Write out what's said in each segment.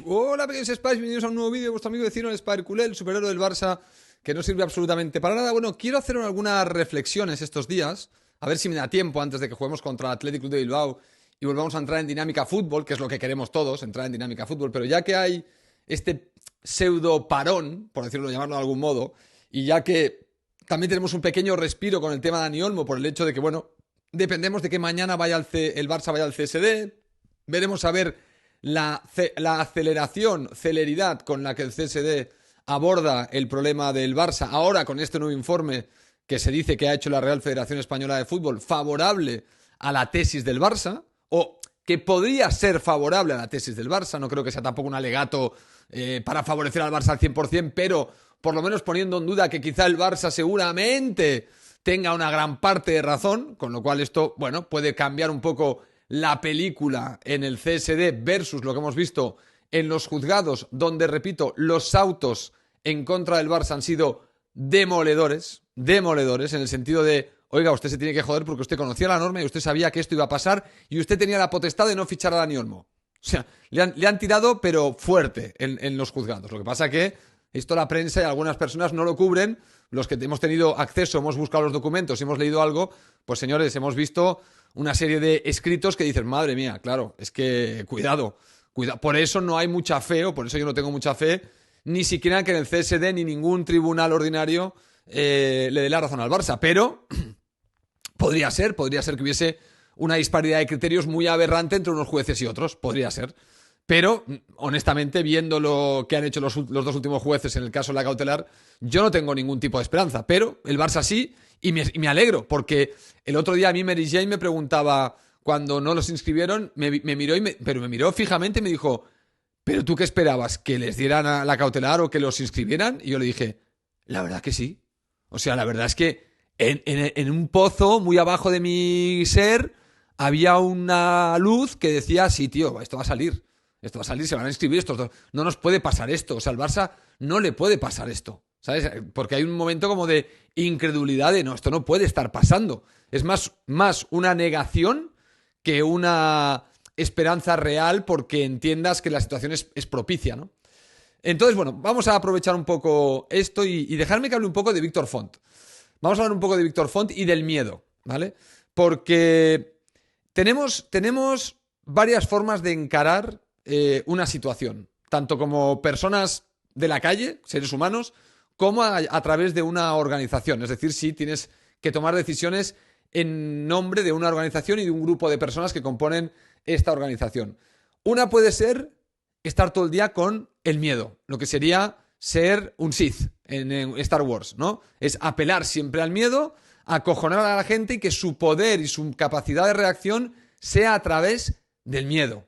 Hola pequeños Spies, bienvenidos a un nuevo vídeo de vuestro amigo vecino el Spider Culé, el superhéroe del Barça, que no sirve absolutamente para nada. Bueno, quiero hacer algunas reflexiones estos días, a ver si me da tiempo antes de que juguemos contra el Athletic Club de Bilbao y volvamos a entrar en dinámica fútbol, que es lo que queremos todos, entrar en dinámica fútbol, pero ya que hay este pseudo parón, por decirlo, llamarlo de algún modo, y ya que también tenemos un pequeño respiro con el tema de Dani Olmo, por el hecho de que, bueno, dependemos de que mañana el Barça vaya al CSD, veremos a ver la celeridad con la que el CSD aborda el problema del Barça, ahora con este nuevo informe que se dice que ha hecho la Real Federación Española de Fútbol, favorable a la tesis del Barça, o que podría ser favorable a la tesis del Barça, no creo que sea tampoco un alegato para favorecer al Barça al 100%, pero por lo menos poniendo en duda que quizá el Barça seguramente tenga una gran parte de razón, con lo cual esto, bueno, puede cambiar un poco la película en el CSD versus lo que hemos visto en los juzgados, donde, repito, los autos en contra del Barça han sido demoledores, en el sentido de, oiga, usted se tiene que joder porque usted conocía la norma y usted sabía que esto iba a pasar y usted tenía la potestad de no fichar a Dani Olmo. O sea, le han tirado, pero fuerte en los juzgados. Lo que pasa que esto la prensa y algunas personas no lo cubren. Los que hemos tenido acceso, hemos buscado los documentos y hemos leído algo, pues señores, hemos visto una serie de escritos que dicen, madre mía, claro, es que cuidado. Por eso no hay mucha fe, o por eso yo no tengo mucha fe, ni siquiera que en el CSD ni ningún tribunal ordinario le dé la razón al Barça. Pero podría ser que hubiese una disparidad de criterios muy aberrante entre unos jueces y otros, podría ser. Pero, honestamente, viendo lo que han hecho los dos últimos jueces en el caso de la cautelar, yo no tengo ningún tipo de esperanza. Pero el Barça sí, y me alegro, porque el otro día a mí Mary Jane me preguntaba, cuando no los inscribieron, me miró, pero me miró fijamente y me dijo, ¿pero tú qué esperabas? ¿Que les dieran a la cautelar o que los inscribieran? Y yo le dije, la verdad que sí. O sea, la verdad es que en un pozo muy abajo de mi ser había una luz que decía, sí, tío, esto va a salir. Esto va a salir, se van a inscribir estos dos. No nos puede pasar esto. O sea, al Barça no le puede pasar esto. ¿Sabes? Porque hay un momento como de incredulidad de no, esto no puede estar pasando. Es más una negación que una esperanza real porque entiendas que la situación es propicia, ¿no? Entonces, bueno, vamos a aprovechar un poco esto y dejarme que hable un poco de Víctor Font. Vamos a hablar un poco de Víctor Font y del miedo, ¿vale? Porque tenemos varias formas de encarar una situación, tanto como personas de la calle, seres humanos, como a través de una organización. Es decir, si tienes que tomar decisiones en nombre de una organización y de un grupo de personas que componen esta organización. Una puede ser estar todo el día con el miedo, lo que sería ser un Sith en Star Wars, ¿no? Es apelar siempre al miedo, acojonar a la gente y que su poder y su capacidad de reacción sea a través del miedo.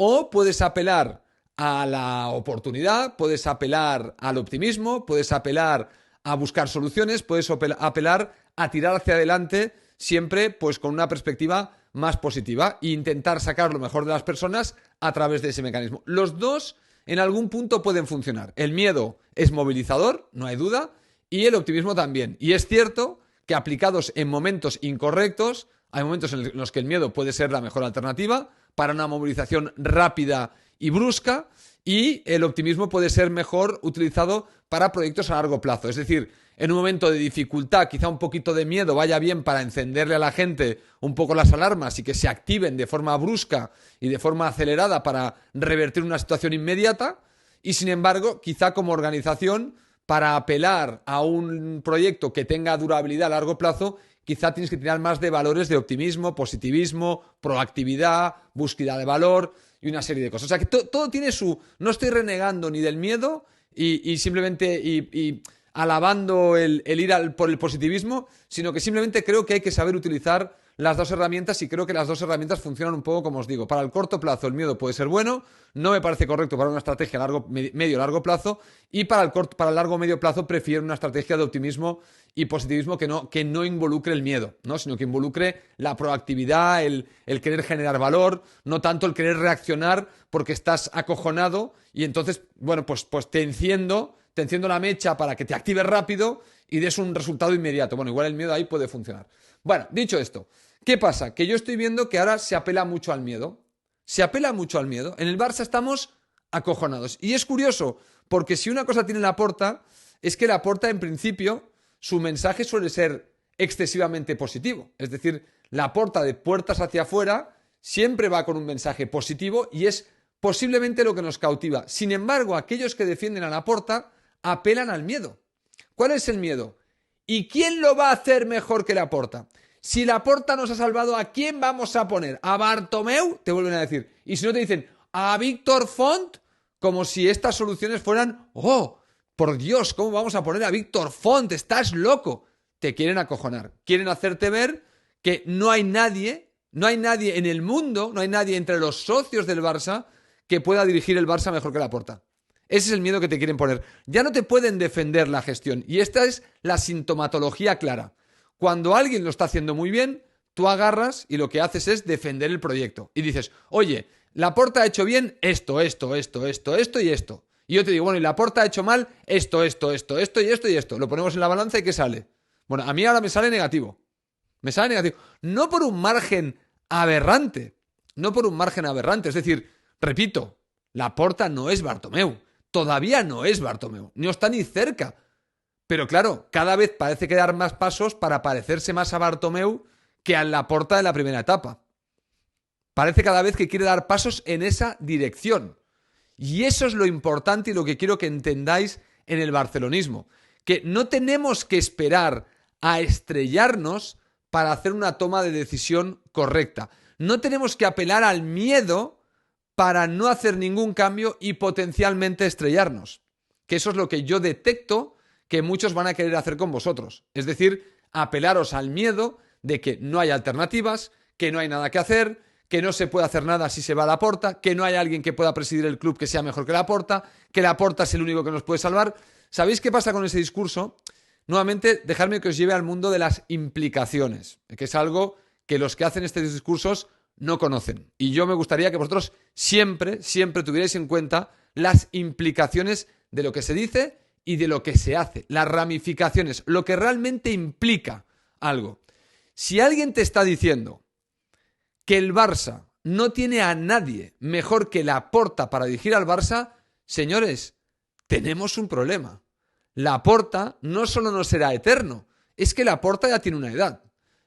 O puedes apelar a la oportunidad, puedes apelar al optimismo, puedes apelar a buscar soluciones, puedes apelar a tirar hacia adelante siempre pues con una perspectiva más positiva e intentar sacar lo mejor de las personas a través de ese mecanismo. Los dos en algún punto pueden funcionar. El miedo es movilizador, no hay duda, y el optimismo también. Y es cierto que aplicados en momentos incorrectos, hay momentos en los que el miedo puede ser la mejor alternativa para una movilización rápida y brusca, y el optimismo puede ser mejor utilizado para proyectos a largo plazo. Es decir, en un momento de dificultad, quizá un poquito de miedo vaya bien para encenderle a la gente un poco las alarmas y que se activen de forma brusca y de forma acelerada para revertir una situación inmediata. Y sin embargo, quizá como organización, para apelar a un proyecto que tenga durabilidad a largo plazo, quizá tienes que tirar más de valores de optimismo, positivismo, proactividad, búsqueda de valor y una serie de cosas. O sea que todo tiene su... No estoy renegando ni del miedo y simplemente alabando el ir por el positivismo, sino que simplemente creo que hay que saber utilizar las dos herramientas y creo que las dos herramientas funcionan un poco como os digo. Para el corto plazo el miedo puede ser bueno, no me parece correcto para una estrategia a medio-largo plazo, y para el largo-medio plazo prefiero una estrategia de optimismo y positivismo que no involucre el miedo, ¿no? Sino que involucre la proactividad, el querer generar valor, no tanto el querer reaccionar porque estás acojonado y entonces, bueno, pues te enciendo la mecha para que te actives rápido y des un resultado inmediato. Bueno, igual el miedo ahí puede funcionar. Bueno, dicho esto, ¿qué pasa? Que yo estoy viendo que ahora se apela mucho al miedo. Se apela mucho al miedo. En el Barça estamos acojonados. Y es curioso, porque si una cosa tiene Laporta, es que Laporta, en principio, su mensaje suele ser excesivamente positivo. Es decir, Laporta, de puertas hacia afuera, siempre va con un mensaje positivo y es posiblemente lo que nos cautiva. Sin embargo, aquellos que defienden a Laporta apelan al miedo. ¿Cuál es el miedo? ¿Y quién lo va a hacer mejor que Laporta? Si Laporta nos ha salvado, ¿a quién vamos a poner? ¿A Bartomeu? Te vuelven a decir. Y si no, te dicen, ¿a Víctor Font? Como si estas soluciones fueran, ¡oh, por Dios! ¿Cómo vamos a poner a Víctor Font? ¡Estás loco! Te quieren acojonar. Quieren hacerte ver que no hay nadie en el mundo, no hay nadie entre los socios del Barça que pueda dirigir el Barça mejor que Laporta. Ese es el miedo que te quieren poner. Ya no te pueden defender la gestión. Y esta es la sintomatología clara. Cuando alguien lo está haciendo muy bien, tú agarras y lo que haces es defender el proyecto. Y dices, oye, Laporta ha hecho bien esto y esto. Y yo te digo, bueno, y Laporta ha hecho mal esto y esto. Lo ponemos en la balanza y ¿qué sale? Bueno, a mí ahora me sale negativo. Me sale negativo. No por un margen aberrante. Es decir, repito, Laporta no es Bartomeu. Todavía no es Bartomeu. No está ni cerca. Pero claro, cada vez parece que dar más pasos para parecerse más a Bartomeu que a Laporta de la primera etapa. Parece cada vez que quiere dar pasos en esa dirección. Y eso es lo importante y lo que quiero que entendáis en el barcelonismo. Que no tenemos que esperar a estrellarnos para hacer una toma de decisión correcta. No tenemos que apelar al miedo para no hacer ningún cambio y potencialmente estrellarnos. Que eso es lo que yo detecto que muchos van a querer hacer con vosotros. Es decir, apelaros al miedo de que no hay alternativas, que no hay nada que hacer, que no se puede hacer nada si se va a Laporta, que no hay alguien que pueda presidir el club que sea mejor que Laporta es el único que nos puede salvar. ¿Sabéis qué pasa con ese discurso? Nuevamente, dejadme que os lleve al mundo de las implicaciones, que es algo que los que hacen estos discursos no conocen. Y yo me gustaría que vosotros siempre tuvierais en cuenta las implicaciones de lo que se dice y de lo que se hace, las ramificaciones, lo que realmente implica algo. Si alguien te está diciendo que el Barça no tiene a nadie mejor que Laporta para dirigir al Barça, señores, tenemos un problema. Laporta no solo no será eterno, es que Laporta ya tiene una edad.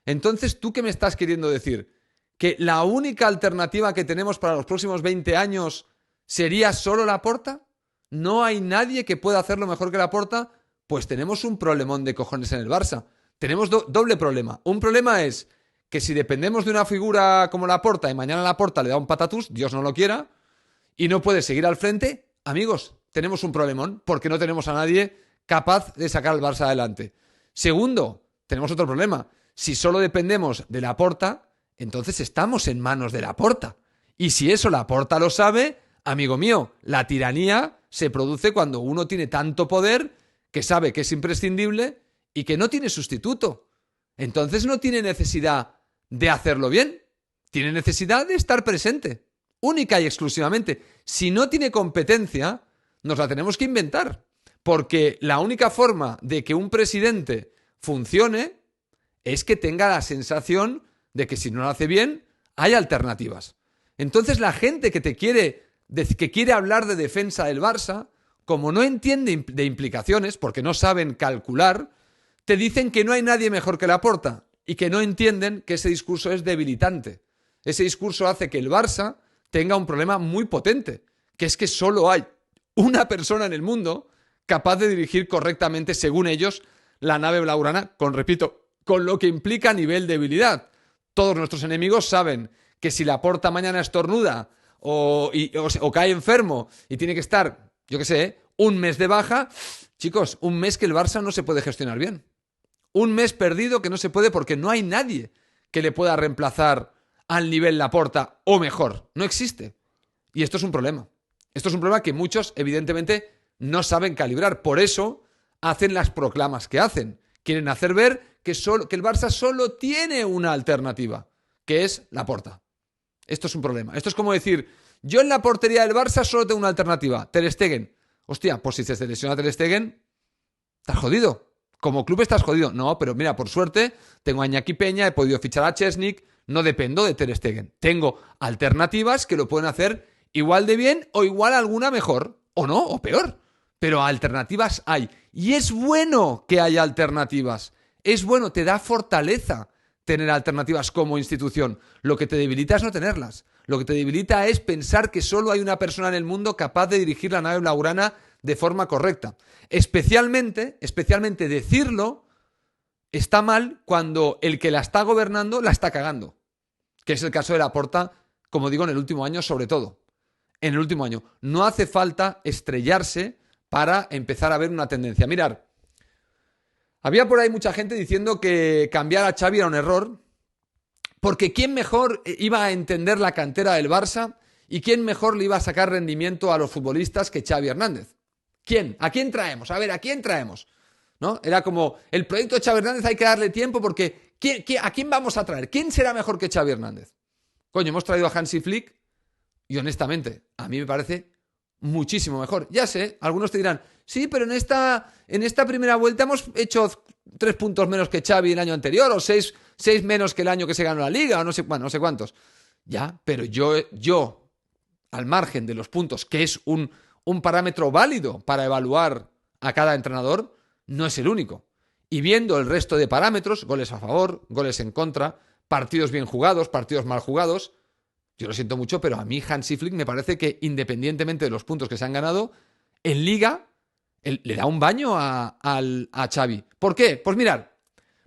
Entonces, ¿tú qué me estás queriendo decir? ¿Que la única alternativa que tenemos para los próximos 20 años sería solo Laporta? ¿No hay nadie que pueda hacerlo mejor que Laporta? Pues tenemos un problemón de cojones en el Barça. Tenemos doble problema. Un problema es que si dependemos de una figura como Laporta y mañana Laporta le da un patatús, Dios no lo quiera, y no puede seguir al frente, amigos, tenemos un problemón porque no tenemos a nadie capaz de sacar al Barça adelante. Segundo, tenemos otro problema. Si solo dependemos de Laporta, entonces estamos en manos de Laporta. Y si eso Laporta lo sabe, amigo mío, la tiranía se produce cuando uno tiene tanto poder que sabe que es imprescindible y que no tiene sustituto. Entonces no tiene necesidad de hacerlo bien. Tiene necesidad de estar presente. Única y exclusivamente. Si no tiene competencia, nos la tenemos que inventar. Porque la única forma de que un presidente funcione es que tenga la sensación de que si no lo hace bien, hay alternativas. Entonces la gente que quiere hablar de defensa del Barça, como no entiende de implicaciones, porque no saben calcular, te dicen que no hay nadie mejor que Laporta y que no entienden que ese discurso es debilitante. Ese discurso hace que el Barça tenga un problema muy potente, que es que solo hay una persona en el mundo capaz de dirigir correctamente, según ellos, la nave blaugrana, con lo que implica a nivel debilidad. Todos nuestros enemigos saben que si Laporta mañana estornuda o cae enfermo y tiene que estar, yo qué sé, un mes de baja, chicos, un mes que el Barça no se puede gestionar bien. Un mes perdido que no se puede porque no hay nadie que le pueda reemplazar al nivel Laporta o mejor. No existe. Y esto es un problema. Esto es un problema que muchos, evidentemente, no saben calibrar. Por eso hacen las proclamas que hacen. Quieren hacer ver que el Barça solo tiene una alternativa, que es Laporta. Esto es un problema. Esto es como decir, yo en la portería del Barça solo tengo una alternativa, Ter Stegen. Hostia, pues si se lesiona Ter Stegen, estás jodido. Como club estás jodido. No, pero mira, por suerte, tengo a Iñaki Peña, he podido fichar a Chesnik, no dependo de Ter Stegen. Tengo alternativas que lo pueden hacer igual de bien o igual alguna mejor, o no, o peor. Pero alternativas hay. Y es bueno que haya alternativas. Es bueno, te da fortaleza tener alternativas como institución. Lo que te debilita es no tenerlas. Lo que te debilita es pensar que solo hay una persona en el mundo capaz de dirigir la nave blaugrana de forma correcta. Especialmente decirlo está mal cuando el que la está gobernando la está cagando. Que es el caso de Laporta, como digo, en el último año sobre todo. En el último año. No hace falta estrellarse para empezar a ver una tendencia. Mirar, había por ahí mucha gente diciendo que cambiar a Xavi era un error, porque ¿quién mejor iba a entender la cantera del Barça y quién mejor le iba a sacar rendimiento a los futbolistas que Xavi Hernández? ¿Quién? ¿A quién traemos? A ver, ¿a quién traemos? ¿No? Era como, el proyecto de Xavi Hernández hay que darle tiempo porque ¿a quién vamos a traer? ¿Quién será mejor que Xavi Hernández? Coño, hemos traído a Hansi Flick y honestamente, a mí me parece muchísimo mejor. Ya sé, algunos te dirán, sí, pero en esta primera vuelta hemos hecho 3 puntos menos que Xavi el año anterior, o 6 menos que el año que se ganó la Liga, o no sé, bueno, no sé cuántos. Ya, pero yo, al margen de los puntos, que es un parámetro válido para evaluar a cada entrenador, no es el único. Y viendo el resto de parámetros, goles a favor, goles en contra, partidos bien jugados, partidos mal jugados, yo lo siento mucho, pero a mí Hansi Flick me parece que independientemente de los puntos que se han ganado, en Liga le da un baño a Xavi. ¿Por qué? Pues mirad,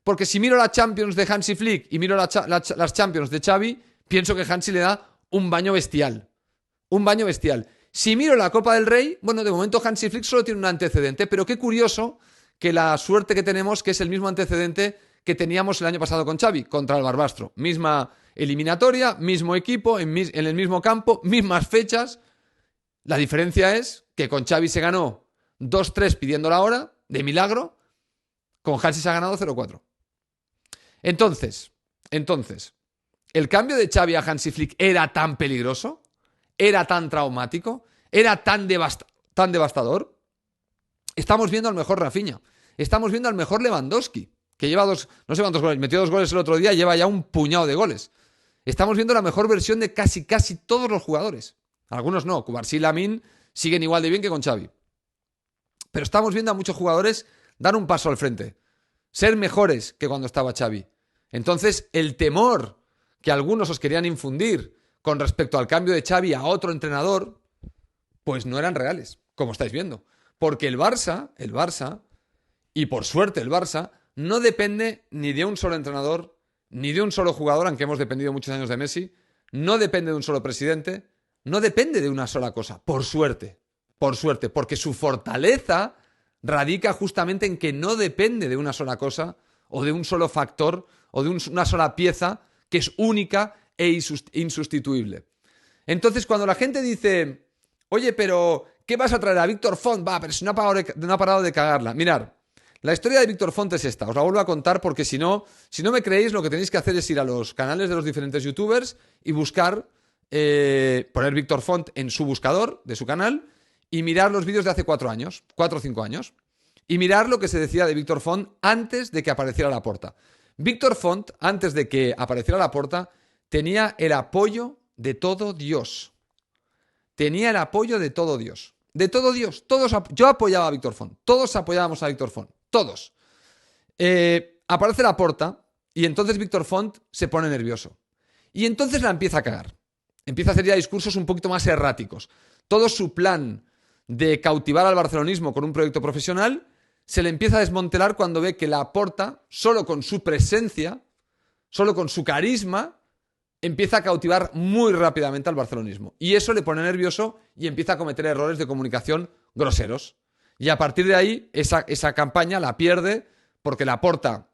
porque si miro la Champions de Hansi Flick y miro las Champions de Xavi, pienso que Hansi le da un baño bestial. Un baño bestial. Si miro la Copa del Rey, bueno, de momento Hansi Flick solo tiene un antecedente, pero qué curioso que la suerte que tenemos, que es el mismo antecedente que teníamos el año pasado con Xavi, contra el Barbastro. Misma eliminatoria, mismo equipo, en el mismo campo, mismas fechas. La diferencia es que con Xavi se ganó 2-3 pidiendo la hora, de milagro. Con Hansi se ha ganado 0-4. Entonces, ¿el cambio de Xavi a Hansi Flick era tan peligroso? ¿Era tan traumático? ¿Era tan devastador? Estamos viendo al mejor Rafinha. Estamos viendo al mejor Lewandowski, que lleva no sé cuántos goles, metió 2 goles el otro día, lleva ya un puñado de goles. Estamos viendo la mejor versión de casi todos los jugadores. Algunos no, Cubarsí y Lamine siguen igual de bien que con Xavi. Pero estamos viendo a muchos jugadores dar un paso al frente, ser mejores que cuando estaba Xavi. Entonces, el temor que algunos os querían infundir con respecto al cambio de Xavi a otro entrenador, pues no eran reales, como estáis viendo. Porque el Barça, y por suerte el Barça, no depende ni de un solo entrenador, ni de un solo jugador, aunque hemos dependido muchos años de Messi, no depende de un solo presidente, no depende de una sola cosa, por suerte, porque su fortaleza radica justamente en que no depende de una sola cosa, o de un solo factor, o de una sola pieza, que es única e insustituible. Entonces, cuando la gente dice, oye, pero ¿qué vas a traer a Víctor Font? Va, pero si no ha parado de cagarla. Mirad, la historia de Víctor Font es esta. Os la vuelvo a contar porque si no me creéis, lo que tenéis que hacer es ir a los canales de los diferentes youtubers y buscar, poner Víctor Font en su buscador de su canal y mirar los vídeos de hace 4 o 5 años. Y mirar lo que se decía de Víctor Font antes de que apareciera Laporta. Víctor Font, antes de que apareciera Laporta, tenía el apoyo de todo Dios. Tenía el apoyo de todo Dios. De todo Dios. Yo apoyaba a Víctor Font. Todos apoyábamos a Víctor Font. Todos. Aparece Laporta y entonces Víctor Font se pone nervioso. Y entonces la empieza a cagar. Empieza a hacer ya discursos un poquito más erráticos. Todo su plan de cautivar al barcelonismo con un proyecto profesional se le empieza a desmantelar cuando ve que Laporta, solo con su presencia, solo con su carisma, empieza a cautivar muy rápidamente al barcelonismo. Y eso le pone nervioso y empieza a cometer errores de comunicación groseros. Y a partir de ahí, esa campaña la pierde porque Laporta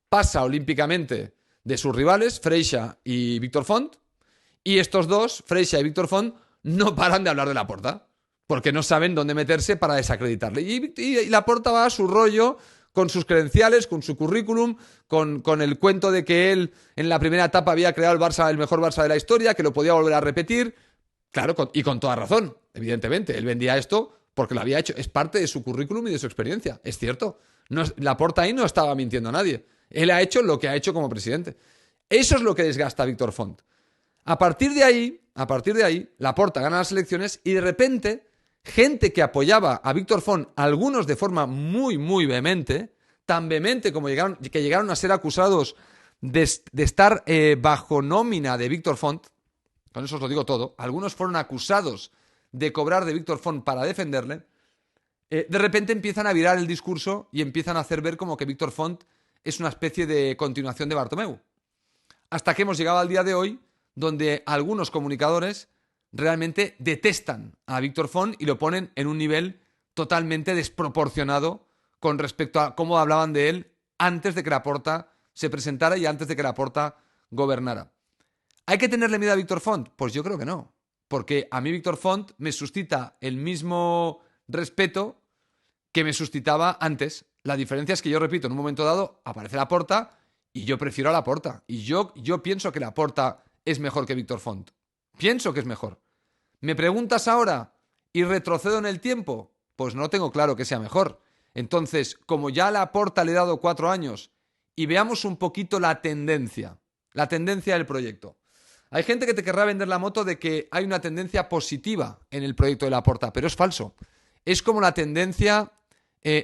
pasa olímpicamente de sus rivales, Freixa y Víctor Font, y estos dos, Freixa y Víctor Font, no paran de hablar de Laporta, porque no saben dónde meterse para desacreditarle. Y Laporta va a su rollo con sus credenciales, con su currículum, con el cuento de que él en la primera etapa había creado el mejor Barça de la historia, que lo podía volver a repetir. Claro, y con toda razón, evidentemente. Él vendía esto porque lo había hecho. Es parte de su currículum y de su experiencia. Es cierto. Laporta ahí no estaba mintiendo a nadie. Él ha hecho lo que ha hecho como presidente. Eso es lo que desgasta a Víctor Font. A partir de ahí, Laporta gana las elecciones y de repente, gente que apoyaba a Víctor Font, algunos de forma muy, muy vehemente, tan vehemente como que llegaron a ser acusados de estar bajo nómina de Víctor Font, con eso os lo digo todo, algunos fueron acusados de cobrar de Víctor Font para defenderle, de repente empiezan a virar el discurso y empiezan a hacer ver como que Víctor Font es una especie de continuación de Bartomeu. Hasta que hemos llegado al día de hoy, donde algunos comunicadores realmente detestan a Víctor Font y lo ponen en un nivel totalmente desproporcionado con respecto a cómo hablaban de él antes de que Laporta se presentara y antes de que Laporta gobernara. ¿Hay que tenerle miedo a Víctor Font? Pues yo creo que no, porque a mí Víctor Font me suscita el mismo respeto que me suscitaba antes. La diferencia es que yo repito, en un momento dado aparece Laporta y yo prefiero a Laporta. Y yo pienso que Laporta es mejor que Víctor Font. Pienso que es mejor. ¿Me preguntas ahora y retrocedo en el tiempo? Pues no tengo claro que sea mejor. Entonces, como ya a Laporta le he dado 4 años y veamos un poquito la tendencia del proyecto. Hay gente que te querrá vender la moto de que hay una tendencia positiva en el proyecto de Laporta, pero es falso. Es como la tendencia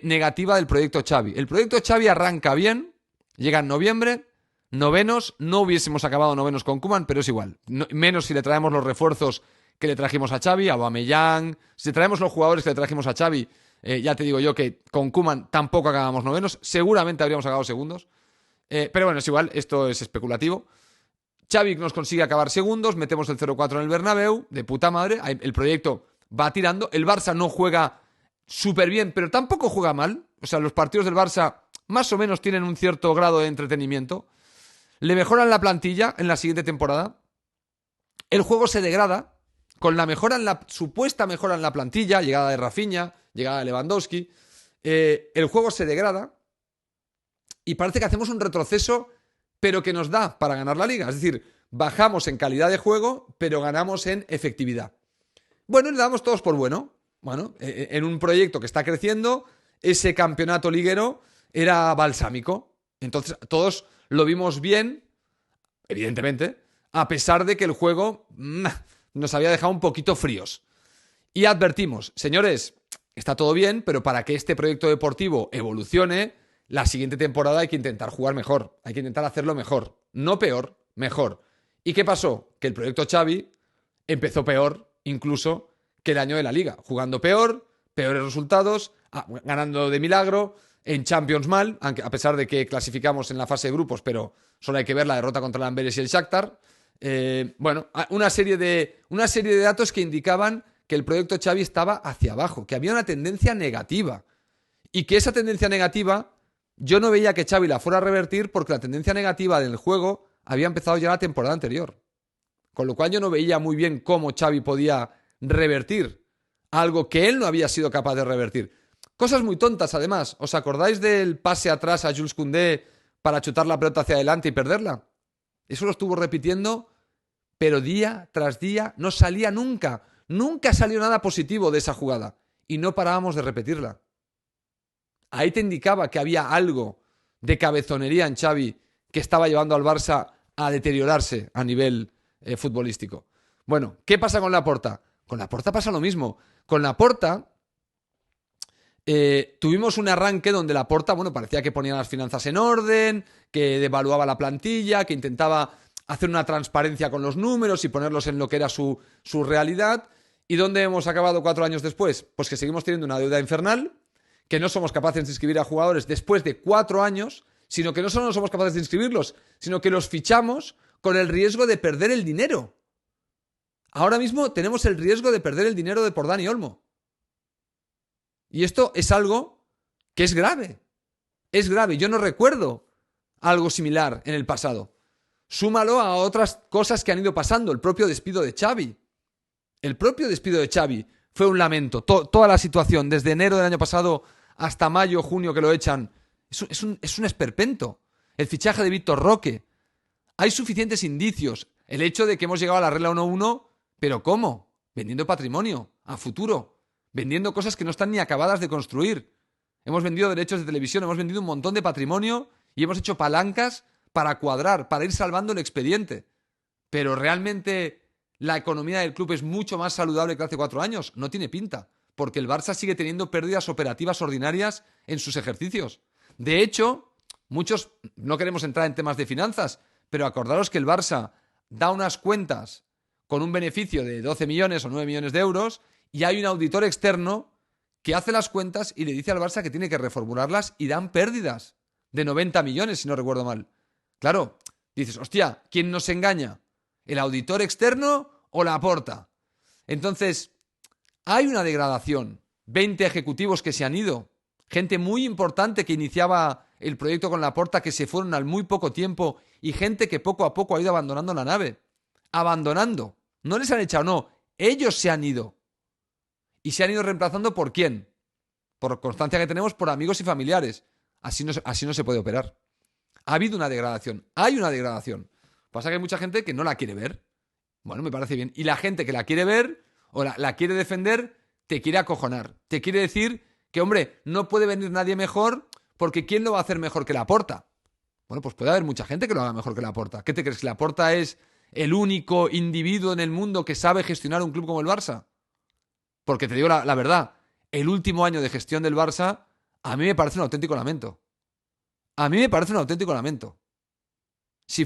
negativa del proyecto Xavi. El proyecto Xavi arranca bien, llega en noviembre, novenos, no hubiésemos acabado novenos con Koeman, pero es igual. Menos si le traemos los refuerzos que le trajimos a Xavi, a Aubameyang, si traemos los jugadores que le trajimos a Xavi, ya te digo yo que con Koeman tampoco acabamos novenos, seguramente habríamos acabado segundos. Pero bueno, es igual, esto es especulativo. Xavi nos consigue acabar segundos, metemos el 0-4 en el Bernabéu, de puta madre, el proyecto va tirando, el Barça no juega súper bien, pero tampoco juega mal, o sea, los partidos del Barça más o menos tienen un cierto grado de entretenimiento, le mejoran la plantilla en la siguiente temporada, el juego se degrada, con la supuesta mejora en la plantilla, llegada de Rafinha, llegada de Lewandowski, el juego se degrada y parece que hacemos un retroceso, pero que nos da para ganar la liga. Es decir, bajamos en calidad de juego, pero ganamos en efectividad. Bueno, le damos todos por bueno. Bueno, en un proyecto que está creciendo, ese campeonato liguero era balsámico. Entonces, todos lo vimos bien, evidentemente, a pesar de que el juego nos había dejado un poquito fríos. Y advertimos, señores, está todo bien, pero para que este proyecto deportivo evolucione, la siguiente temporada hay que intentar jugar mejor, hay que intentar hacerlo mejor, no peor, mejor. ¿Y qué pasó? Que el proyecto Xavi empezó peor, incluso, que el año de la Liga, jugando peor, peores resultados, ganando de milagro, en Champions mal, aunque a pesar de que clasificamos en la fase de grupos, pero solo hay que ver la derrota contra el Amberes y el Shakhtar. Bueno, una serie de datos que indicaban que el proyecto Xavi estaba hacia abajo, que había una tendencia negativa y que esa tendencia negativa yo no veía que Xavi la fuera a revertir porque la tendencia negativa del juego había empezado ya la temporada anterior. Con lo cual yo no veía muy bien cómo Xavi podía revertir algo que él no había sido capaz de revertir. Cosas muy tontas, además. ¿Os acordáis del pase atrás a Jules Koundé para chutar la pelota hacia adelante y perderla? Eso lo estuvo repitiendo, pero día tras día no salía nunca. Nunca salió nada positivo de esa jugada. Y no parábamos de repetirla. Ahí te indicaba que había algo de cabezonería en Xavi que estaba llevando al Barça a deteriorarse a nivel futbolístico. Bueno, ¿qué pasa con Laporta? Con Laporta pasa lo mismo. Con Laporta tuvimos un arranque donde Laporta, bueno, parecía que ponía las finanzas en orden, que devaluaba la plantilla, que intentaba hacer una transparencia con los números y ponerlos en lo que era su realidad. ¿Y dónde hemos acabado 4 años después? Pues que seguimos teniendo una deuda infernal, que no somos capaces de inscribir a jugadores después de 4 años, sino que no solo no somos capaces de inscribirlos, sino que los fichamos con el riesgo de perder el dinero. Ahora mismo tenemos el riesgo de perder el dinero por Dani Olmo. Y esto es algo que es grave. Es grave. Yo no recuerdo algo similar en el pasado. Súmalo a otras cosas que han ido pasando. El propio despido de Xavi. El propio despido de Xavi fue un lamento. Toda la situación, desde enero del año pasado hasta mayo, junio que lo echan, es un esperpento. El fichaje de Víctor Roque. Hay suficientes indicios. El hecho de que hemos llegado a la regla 1-1, ¿pero cómo? Vendiendo patrimonio a futuro. Vendiendo cosas que no están ni acabadas de construir. Hemos vendido derechos de televisión, hemos vendido un montón de patrimonio y hemos hecho palancas para cuadrar, para ir salvando el expediente. Pero realmente la economía del club es mucho más saludable que hace 4 años. No tiene pinta, porque el Barça sigue teniendo pérdidas operativas ordinarias en sus ejercicios. De hecho, muchos no queremos entrar en temas de finanzas, pero acordaros que el Barça da unas cuentas con un beneficio de 12 millones o 9 millones de euros y hay un auditor externo que hace las cuentas y le dice al Barça que tiene que reformularlas y dan pérdidas de 90 millones, si no recuerdo mal. Claro, dices, hostia, ¿quién nos engaña? ¿El auditor externo o Laporta? Entonces, hay una degradación. 20 ejecutivos que se han ido. Gente muy importante que iniciaba el proyecto con Laporta que se fueron al muy poco tiempo y gente que poco a poco ha ido abandonando la nave. Abandonando. No les han echado, no. Ellos se han ido. ¿Y se han ido reemplazando por quién? Por constancia que tenemos, por amigos y familiares. Así no se puede operar. Ha habido una degradación. Hay una degradación. Pasa que hay mucha gente que no la quiere ver. Bueno, me parece bien. Y la gente que la quiere ver o la quiere defender, te quiere acojonar. Te quiere decir que, hombre, no puede venir nadie mejor porque ¿quién lo va a hacer mejor que Laporta? Bueno, pues puede haber mucha gente que lo haga mejor que Laporta. ¿Qué te crees? ¿Que Laporta es el único individuo en el mundo que sabe gestionar un club como el Barça? Porque te digo la verdad, el último año de gestión del Barça a mí me parece un auténtico lamento. A mí me parece un auténtico lamento. Si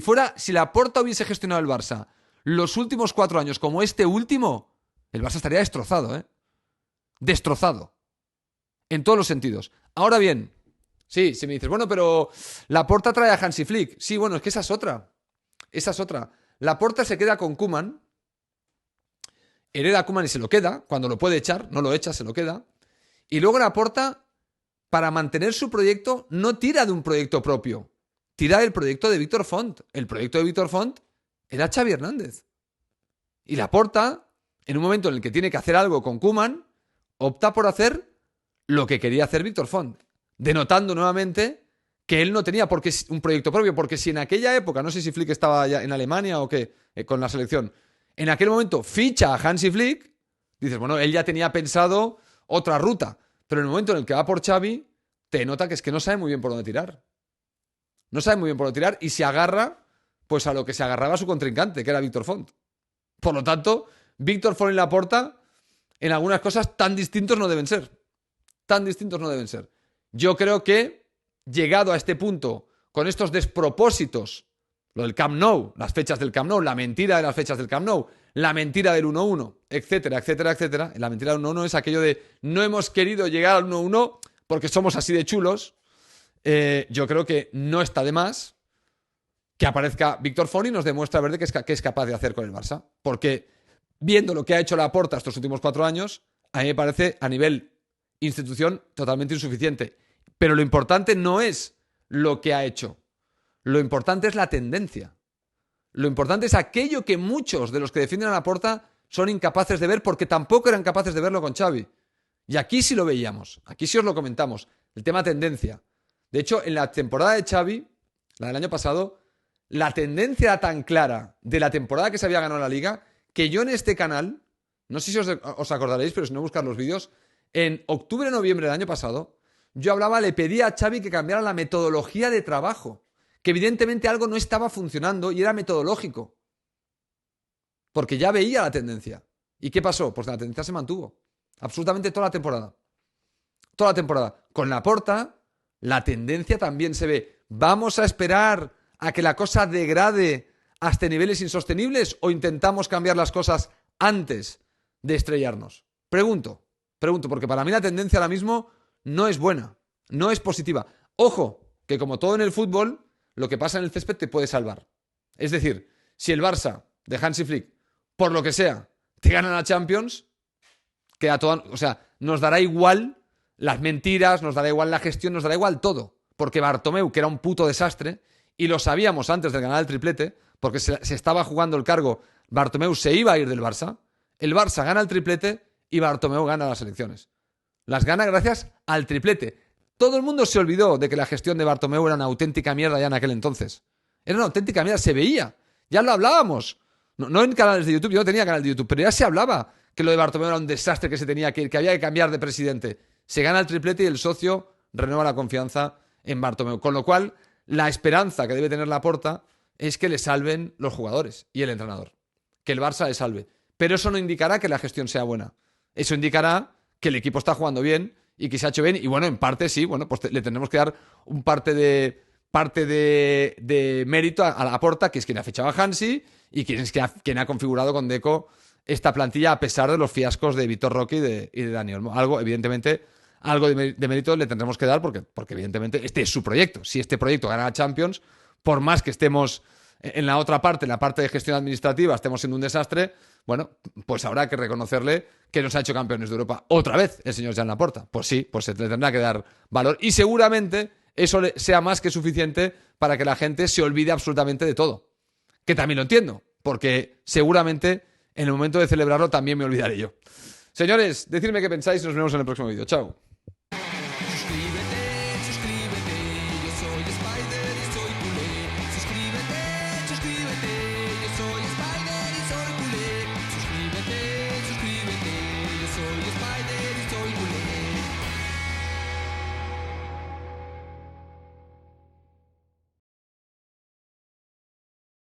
Laporta hubiese gestionado el Barça los últimos 4 años como este último, el Barça estaría destrozado, ¿eh? Destrozado. En todos los sentidos. Ahora bien, sí, si me dices, bueno, pero Laporta trae a Hansi Flick. Sí, bueno, es que esa es otra. Esa es otra. Laporta se queda con Koeman, hereda a Koeman y se lo queda, cuando lo puede echar, no lo echa, se lo queda. Y luego Laporta, para mantener su proyecto, no tira de un proyecto propio. Tira del proyecto de Víctor Font. El proyecto de Víctor Font era Xavi Hernández. Y Laporta, en un momento en el que tiene que hacer algo con Koeman, opta por hacer lo que quería hacer Víctor Font, denotando nuevamente que él no tenía por qué un proyecto propio, porque si en aquella época, no sé si Flick estaba ya en Alemania o qué, con la selección, en aquel momento ficha a Hansi Flick, dices, bueno, él ya tenía pensado otra ruta, pero en el momento en el que va por Xavi, te nota que es que no sabe muy bien por dónde tirar. No sabe muy bien por dónde tirar y se agarra pues a lo que se agarraba su contrincante, que era Víctor Font. Por lo tanto, Víctor Font y Laporta, en algunas cosas tan distintos no deben ser. Tan distintos no deben ser. Yo creo que, llegado a este punto, con estos despropósitos, lo del Camp Nou, las fechas del Camp Nou, la mentira de las fechas del Camp Nou, la mentira del 1-1, etcétera, etcétera, etcétera. La mentira del 1-1 es aquello de no hemos querido llegar al 1-1 porque somos así de chulos. Yo creo que no está de más que aparezca Víctor Font y nos demuestra ver qué es capaz de hacer con el Barça. Porque viendo lo que ha hecho Laporta estos últimos 4 años, a mí me parece a nivel institución totalmente insuficiente. Pero lo importante no es lo que ha hecho. Lo importante es la tendencia. Lo importante es aquello que muchos de los que defienden a Laporta son incapaces de ver porque tampoco eran capaces de verlo con Xavi. Y aquí sí lo veíamos. Aquí sí os lo comentamos. El tema tendencia. De hecho, en la temporada de Xavi, la del año pasado, la tendencia era tan clara de la temporada que se había ganado la Liga que yo en este canal, no sé si os acordaréis, pero si no buscar los vídeos, en octubre o noviembre del año pasado, yo le pedía a Xavi que cambiara la metodología de trabajo, que evidentemente algo no estaba funcionando y era metodológico, porque ya veía la tendencia. ¿Y qué pasó? Pues la tendencia se mantuvo, absolutamente toda la temporada. Toda la temporada. Con Laporta, la tendencia también se ve. ¿Vamos a esperar a que la cosa degrade hasta niveles insostenibles o intentamos cambiar las cosas antes de estrellarnos? Pregunto, porque para mí la tendencia ahora mismo no es buena, no es positiva. Ojo, que como todo en el fútbol, lo que pasa en el césped te puede salvar. Es decir, si el Barça de Hansi Flick, por lo que sea, te gana la Champions, queda todo, o sea, nos dará igual las mentiras, nos dará igual la gestión, nos dará igual todo. Porque Bartomeu, que era un puto desastre, y lo sabíamos antes de ganar el triplete, porque se estaba jugando el cargo, Bartomeu se iba a ir del Barça, el Barça gana el triplete y Bartomeu gana las elecciones. Las gana gracias al triplete. Todo el mundo se olvidó de que la gestión de Bartomeu era una auténtica mierda ya en aquel entonces. Era una auténtica mierda, se veía. Ya lo hablábamos. No en canales de YouTube, yo no tenía canal de YouTube, pero ya se hablaba que lo de Bartomeu era un desastre, que se tenía que ir, que había que cambiar de presidente. Se gana el triplete y el socio renueva la confianza en Bartomeu. Con lo cual, la esperanza que debe tener Laporta es que le salven los jugadores y el entrenador. que el Barça le salve. Pero eso no indicará que la gestión sea buena. Eso indicará que el equipo está jugando bien y que se ha hecho bien. Y bueno, en parte sí, bueno, pues le tendremos que dar un parte de mérito a Laporta, que es quien ha fichado a Hansi y quien ha configurado con Deco esta plantilla a pesar de los fiascos de Vitor Roque y de Dani Olmo. Algo, evidentemente, algo de mérito le tendremos que dar porque evidentemente este es su proyecto. Si este proyecto gana la Champions, por más que estemos en la otra parte, en la parte de gestión administrativa, estemos siendo un desastre, bueno, pues habrá que reconocerle que nos ha hecho campeones de Europa otra vez el señor Joan Laporta. Pues sí, pues se le tendrá que dar valor y seguramente eso sea más que suficiente para que la gente se olvide absolutamente de todo. Que también lo entiendo, porque seguramente en el momento de celebrarlo también me olvidaré yo. Señores, decidme qué pensáis y nos vemos en el próximo vídeo. Chao.